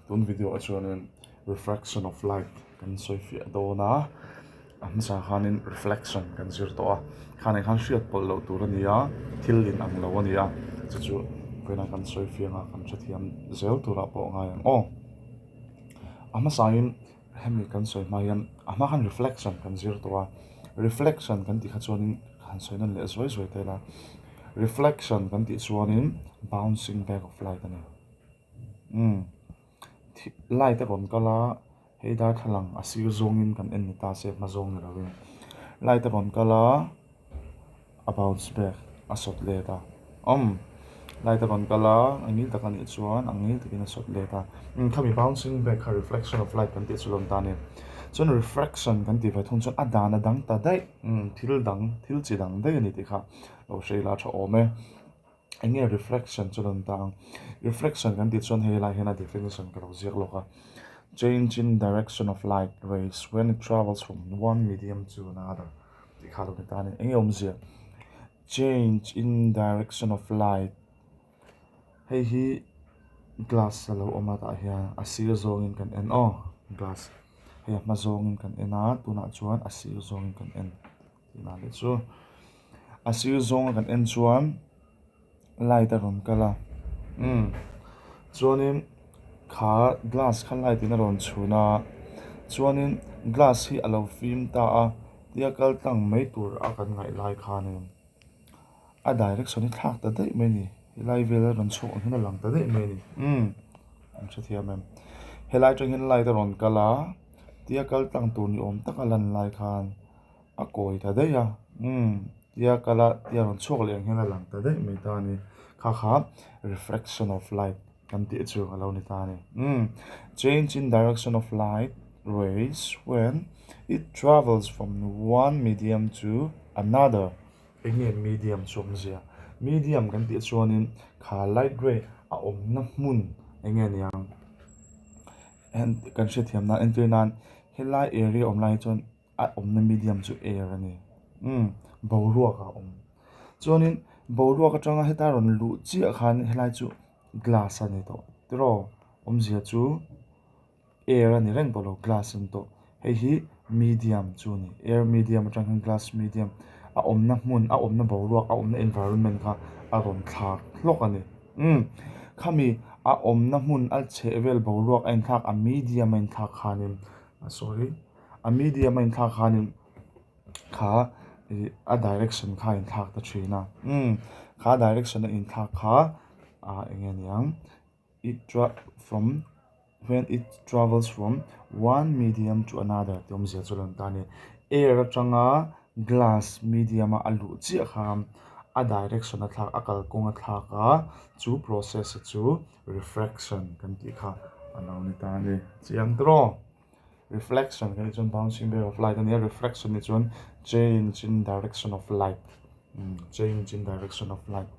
tun video chuan refraction of light kan soifia dona amsa khanin reflection kan zir to a khan khan hriat pol lo tur ania thil in ang lo ania chu koina kan soifia nga kan thathiam zel tura po nga yang ama sain hemi kan soi mayan ama khan reflection kan zir to a reflection kan ti kha chuanin kan soinan le zoi zoi te la reflection kan ti chuanin bouncing back of light ani light a ron kala hei dar thalang a sir zongin kan en ni ta se ma zong rawin light a ron kala a bounce back a sot le ta light a ron kala angil ta kan i chuan angil takin a sot le ta khami bouncing back a reflection of light kan ti chulon ta ni chuan refraction kan ti vai thung chuan a dan a dang ta dai thil chi dang dai ani ti kha lo sei la tha ome enge reflection chulon tang reflection kan ti chuan hei lai hena definition ka ro ziak loka change in direction of light rays when it travels from one medium to another ti kha lo ta ni enge awmzia change in direction of light hei hi glass alo oma ta hian a sir zongin kan en glass hei ma zongin kan ena tuna chuan a sir zongin kan en tina le chu a sir zong kan en chuan light a ron kala chuanin kha glass khan light in a ron chhuna chuanin glass hi alo film ta a tiakal tang mai tur a kan ngai lai khanin a direction hi thak ta dei mai ni helai vel ron chho hina lang ta dei mai ni am thathiam em helai tang light a ron kala tiakal tang tur ni om taka lan lai khan a koi ta dei a tiakala tia ron chhok leng hina lang ta dei mai ta ni kha refraction of light kan ti chu alo ni ta ni change in direction of light rays when it travels from one medium to another enge medium chomzia medium kan ti chuanin kha light ray a om na hmun enge niang and kan hre thiam na entry nan helai area om lai chon a om na medium chu air ani boruak a om chuanin boruak atanga heta ron lu chi a khan helai chu glass ani to tro awmzia chu air ani reng bolo glass an to hei hi medium chu ni air medium atang glass medium a om na hmun a om na boruak a om na environment kha a ron thak hlok ani khami a om na hmun al chevel boruak ein thak a medium ein thak khanin sorry a medium ein thak khanin kha a direction kha in thak ta thina kha direction in thak kha a engen yang from when it travels from one medium to another tomzia chulan tani air atanga glass medium a alu chi kham a direction a thak akal kong a thaka chu process chu refraction kan ti kha anauni tani chiang tro reflection kan chon bouncing back of light and refraction is one change in direction of light change in direction of light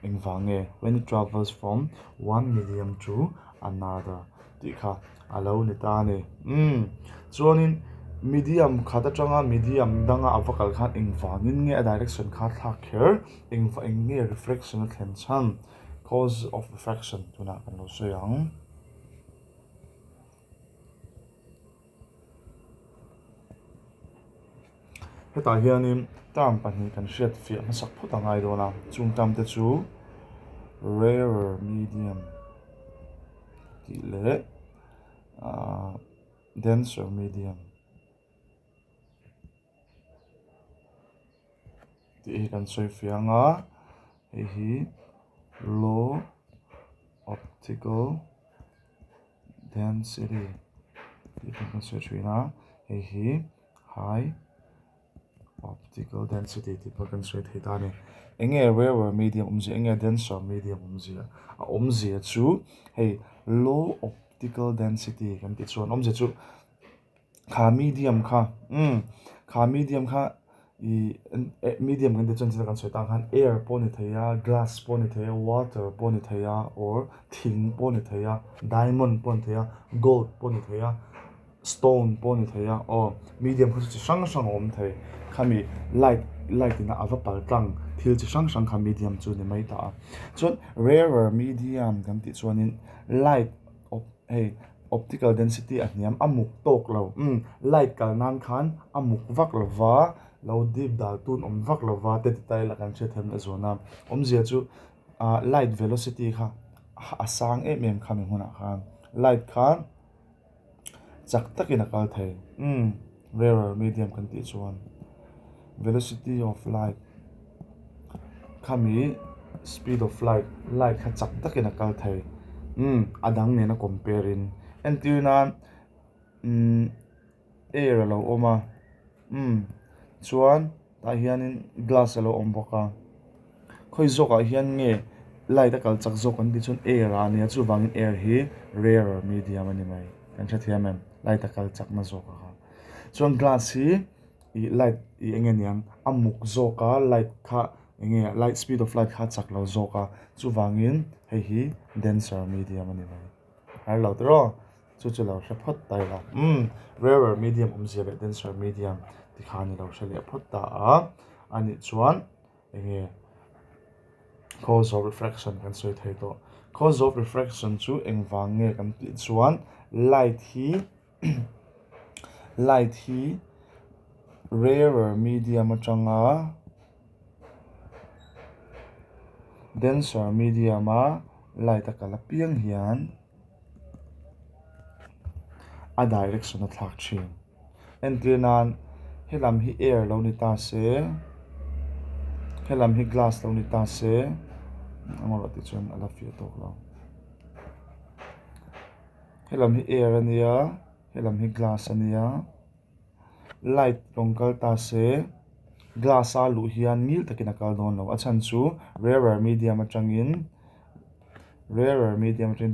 engvange when it travels from one medium to another ti kha alo ni ta ni chuanin medium khata tanga medium danga avakal khan engwangin nge a direction kha thak kher nge refraction a thlen chan cause of refraction tuna kan lo sayang heta hianin tam pahnih kan hriat fiah masak phut angai dona chung tam te chu rarer medium ti le denser medium ti kan soi fianga hi low optical density ti kan soi thina hi high optical density ti kan soi thita ni enge rarer medium enge denser medium a awmzia chu hei low optical density kan ti chuan awmzia chu kha medium kha medium kha i medium kan ti chuan kan soi tang khan air pawh ni theia glass pawh ni theia water pawh ni theia or thing pawh ni theia diamond pawh ni theia gold pawh ni theia stone pawh ni theia medium kha chu hrang hrang awm thei khami light in ava pal tlang thil chi hrang hrang kha medium chu ni mai ta chuan rarer medium kan ti chuanin light hei optical density a hniam amuk tok lo light kal nan khan amuk vak lova lo deep dal tun vak lova te tai la kan che them na zona zia chu light velocity kha asang em khamin huna khan light khan chak takin akal thei rarer medium kan ti chuan velocity of light khami speed of light kha chak takin akal thei adang ne na compare in entina air lo oma chuan ta hianin glass lo om boka khoi zoka hian nge light akal chak zok an ti chun air a nia chu wangin air hi rarer medium ani mai kan tha thiam em light akal chak na zoka ha chuan glass hi I light I enge niang amuk zoka light kha enge light speed of light kha chak lo zoka chu wangin hei hi denser medium ani mai har lo tro chu lo hre phot tai la rarer medium zia le denser medium ti khani lo hre le phot ta a ani chuan enge cause of refraction kan soi thei to cause of refraction chu engwang nge kan ti chuan light hi light hi rarer medium atanga denser medium a light akala piang hian a direction a thlak thin entrinan helam hi air lo ni ta se helam hi glass lo ni ta se amara ti chuan ala fi tok lo helam hi air ania helam hi glass ania light tongkal ta se glass a lu hian mil takin akal don lo achan chu rarer medium atangin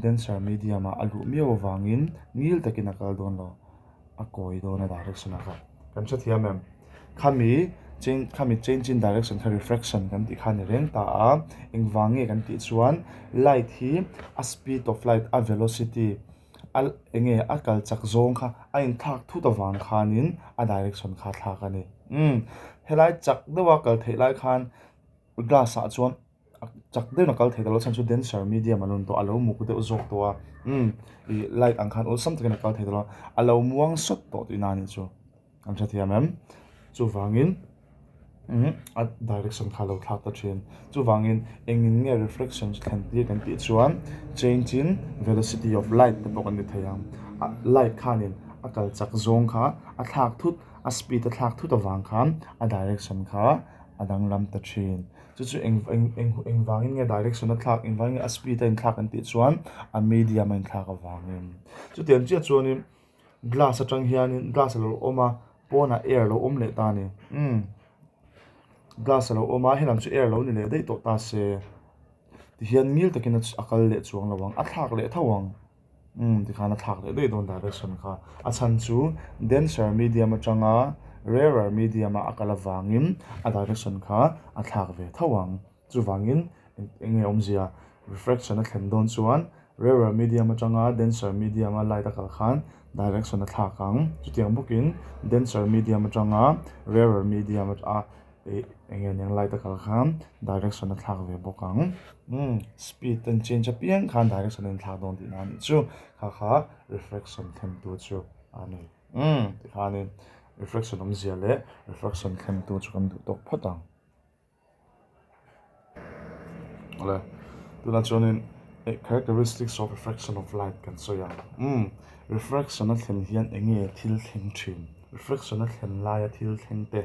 denser medium a alu mio wangin mil takin akal don lo a koi don a direction a kan cha thiam em khami change in direction kha refraction kan ti khani reng ta a engwange kan ti chuan light hi a speed of light a velocity al enge akal chak zong kha a in thak thu ta wang khanin a direction kha thak ani helai chak dewa kal theilai khan glass a chuan chak de na kal theidalo chan chu denser medium anun to alo mu ku de uzok to a I light ang khan ol sam takin kal theidalo alo muang sot to ti na ni chu am cha thiam em chu wangin a direction kha lo thak ta thin chu wangin engin nge reflection thlan ti kan ti chuan change in velocity of light te pawh kan ni theiam light khanin akal chak zong kha a thak thut a speed a thak thut awang khan a direction kha adang lam ta thin chu eng wangin nge direction a thak eng wangin a speed in thak an ti chuan a medium in thak awangin chu tian chia chuanin glass atang hianin glass lo oma pona air lo om le ta ni glass lo oma helam chu air lo ni le dei to ta se ti hian mil takin akal le chuang lawang a thak le thawang ti khana thak le dei don direction kha a chan chu denser medium atanga rarer medium a akala wangin a direction kha a thak ve thawang chu wangin enge awmzia refraction a thlen don chuan rarer medium atanga denser medium a light akal khan direction a thakang chu tiang bukin denser medium atanga rarer medium a enge neng light akal khan direction a thak ve bokang speed and change a piang khan direction in thak don ti na ni chu kha refraction them tu chu ani ti khani refraction awmzia le refraction them tu chu kam du tok photang ole tu na chuanin characteristics of refraction of light kan soya refraction a thlen hian enge thil thleng thin refraction a thlen lai a thil thleng te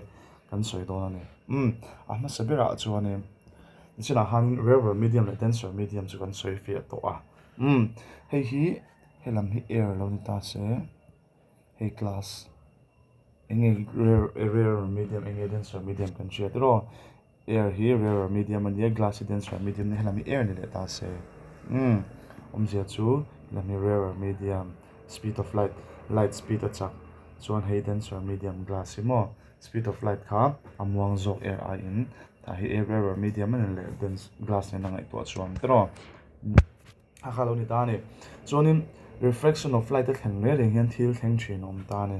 kan soi don ani ahma sabira chuanin china han rarer medium le denser medium chu kan soi fi to a hei hi helam hi air lo ni ta se hei glass enge rarer medium enge denser medium kan chia tro air hi rarer medium and glass denser medium ne helam hi air ni le ta se awmzia chu helam hi rarer medium speed of light speed a chak chuan hei denser medium glass hi mo speed of light kha amuang zok air a in ta hi air rarer medium an le dense glass ne nangai to chuan tro a khalo ni ta ne chuanin refraction of light a thleng le le hian thil thleng thin om ta ne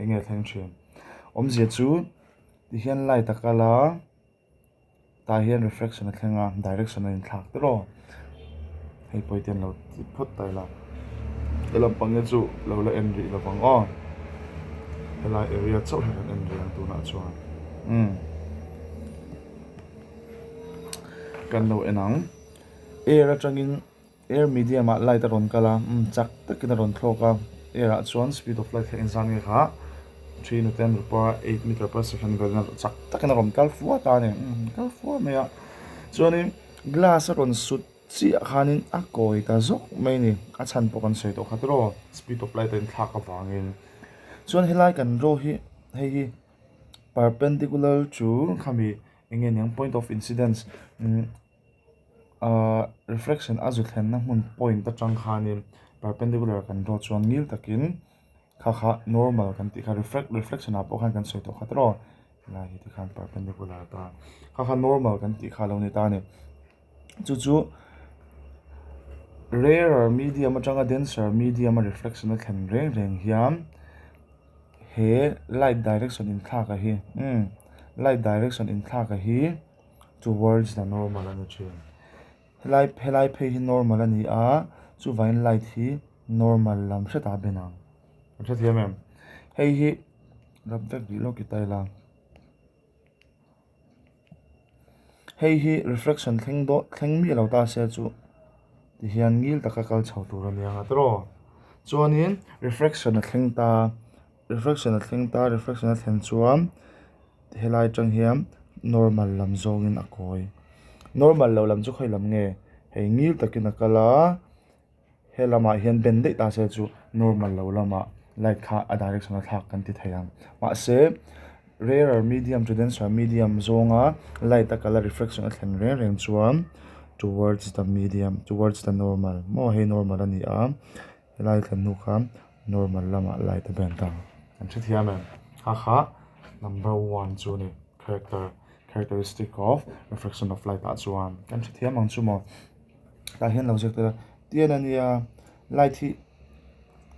enge thleng thin awmzia chu ti hian light akala ta hian refraction a thlenga direction in thak tro hei poiten lo phot tai la lampang nge chu lo la enri lampang o helai area chau han enri ang tu na chuan kan lo enang air atangin air medium a light a ron kala chak takin a ron thloka air a chuan speed of light in zang kha 3 to 10 per 8 meter per second velna chak takin a ron kal fuwa ta ne kal fuwa me a chuan glass a ron sut chi khanin a koi ta zok mai ni a chan pokan sei to khatro speed of light in thak awangin chuan helai kan ro hi hei perpendicular to khami engen yang point of incidence refraction azu thlen na mun point atang khanin perpendicular kan ro chuan ngil takin kha normal kan ti kha reflection a po khan kan sei to khatro la hi ti khan perpendicular ta kha normal kan ti kha lo ni ta ni chu rarer medium atanga denser medium reflection a thlen reng hiam he light direction in thla ka hi light direction in thla ka hi towards the normal and chain helai phe hi normal ani a chu vain light hi normal lam theta benang theta thiam em hei hi rabvek di lo ki taila hei hi refraction thleng mi lo ta se chu ti hian ngil taka kal chho tur ani anga tro chuanin refraction a thleng ta refraction a thlen chuan helai tang hiam normal lam zongin a koi normal lo lam chu khoi lam nge hei ngil takin a kala helama hian ben dei ta se chu normal lo lama light kha a direction a thak kan ti theiang ma se rarer medium to denser medium zonga light a kala refraction a thlen reng chuan towards the medium towards the normal mo hei normal ani a helai thlen nu kha normal lama light a ben ta an thi thiam em kha number 1 chu ni characteristic of refraction of light a chuan kan thi thiam ang chu mo ta hian lo jek ta tian ania light hi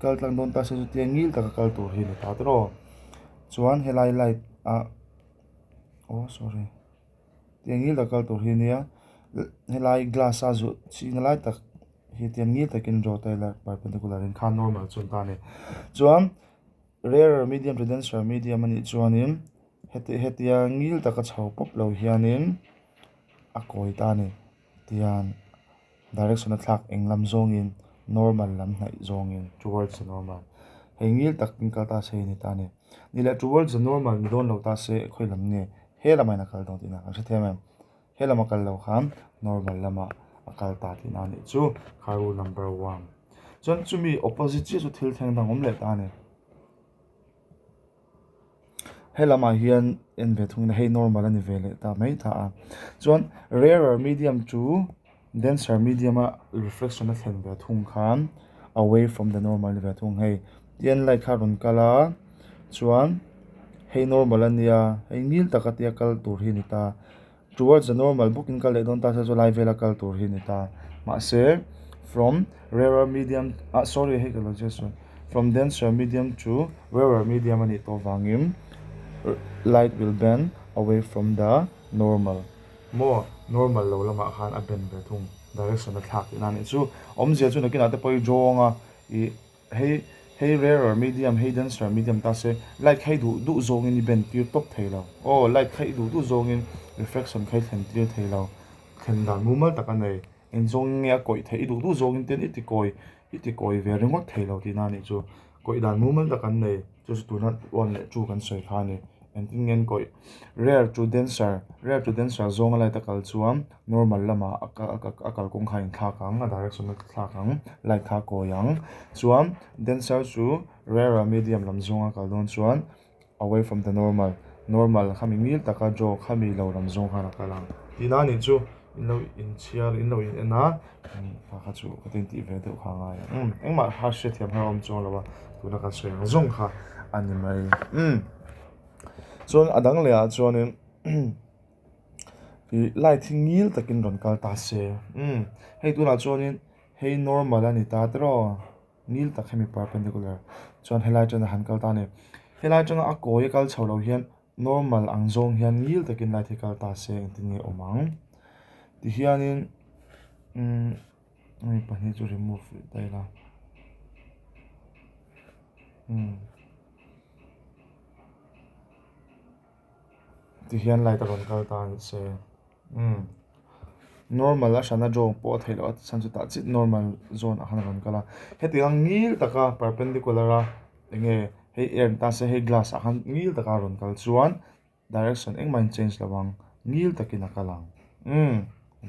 kal tlang don ta se chu tian ngil taka kal tur hi ni ta tro chuan helai light a sorry tian ngil taka kal tur hi nia helai glass a zu chi na lai tak hi tian ngil takin ro ta la perpendicular in kha normal chun ta ni chuan rarer medium to denser medium ani chuanin hetia ngil taka chho pop lo hianin a koi ta ni tian direction a thak englam zongin normal lam hnai zongin towards the normal hei ngil takin kal ta se ni ta ni nila towards the normal mi don lo ta se khoi lam nge he lamai na kal dong tina ka the em he lama kal lo kham normal lama akal ta tina ni chu kharu number 1 chon chumi opposite chi chu thil theng dang om le ta ni helama hian en ve thung na hei normal ani vele ta mai tha a chuan rarer medium to denser medium a refraction a thlen ve thung khan away from the normal ve thung hei tian light kha ron kala chuan hei normal ania hei ngil taka tia kal tur hi ni ta towards the normal booking kal le don ta se zo lai vela kal tur hi ni ta ma se from rarer medium sorry hei kala just from denser medium to rarer medium ani to wangim light will bend away from the normal more normal lo lama khan a ben ve thung direction a thak ina ni chu awmzia chu nakin ate poi jonga I hei rarer medium hei denser medium ta se light khai du zong in ben tir top theilo light khai du zong in refraction khai thlen tir theilo thlen dan mumal taka nei en zong nge koi thei du zong in ten iti koi ve rengot theilo tina ni chu koi dan mumal taka nei chu tu na on le chu kan sei kha ni and ingen koi rare to denser zong lai takal chuam normal lama akal kong khain thla kang a direction thla kang lai tha ko yang chuam denser chu rare medium lam zonga kal don chuan away from the normal khami mil taka jo khami lo lam zong khana kalang tina ni chu in chiar in lo in ena kha chu katin ti ve do kha nga ya engma ha she thiam ha om chong lawa tuna ka sei zong kha ani mai chuan adang le a chuanin light ngil takin ron kal ta se hei tuna chuanin hei normal ani ta tro ngil tak hemi perpendicular chuan helai chana han kal ta ni helai chana a koi kal chho hian normal ang zong hian ngil takin light kal ta se tinge omang ti hianin pani chu remove taila ti hian lai ta ron kal ta ni se normal a sana draw po thei lo san chu ta chit normal zone a han ron kala heti ang ngil taka perpendicular a enge hei air ta se hei glass a han ngil taka ron kal chuan direction engman change lawang ngil takin a kalang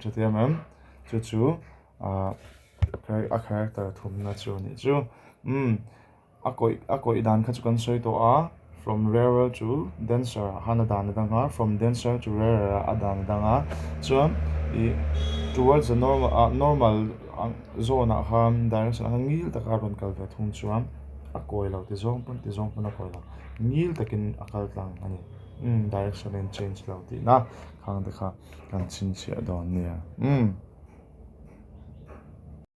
chutiam em chu chu a character thumna chu ni chu a koi dan kha chu kan soi to a from rarer to denser hana dan danga from denser to rarer a dan danga chuan I towards the normal zone a ham direction a ngil taka ron kal ve thung chuan a koi lo ti zong pun a koi lo ngil takin a kal tlang ani direction and change lo ti na khang te kha kan chin chia don nia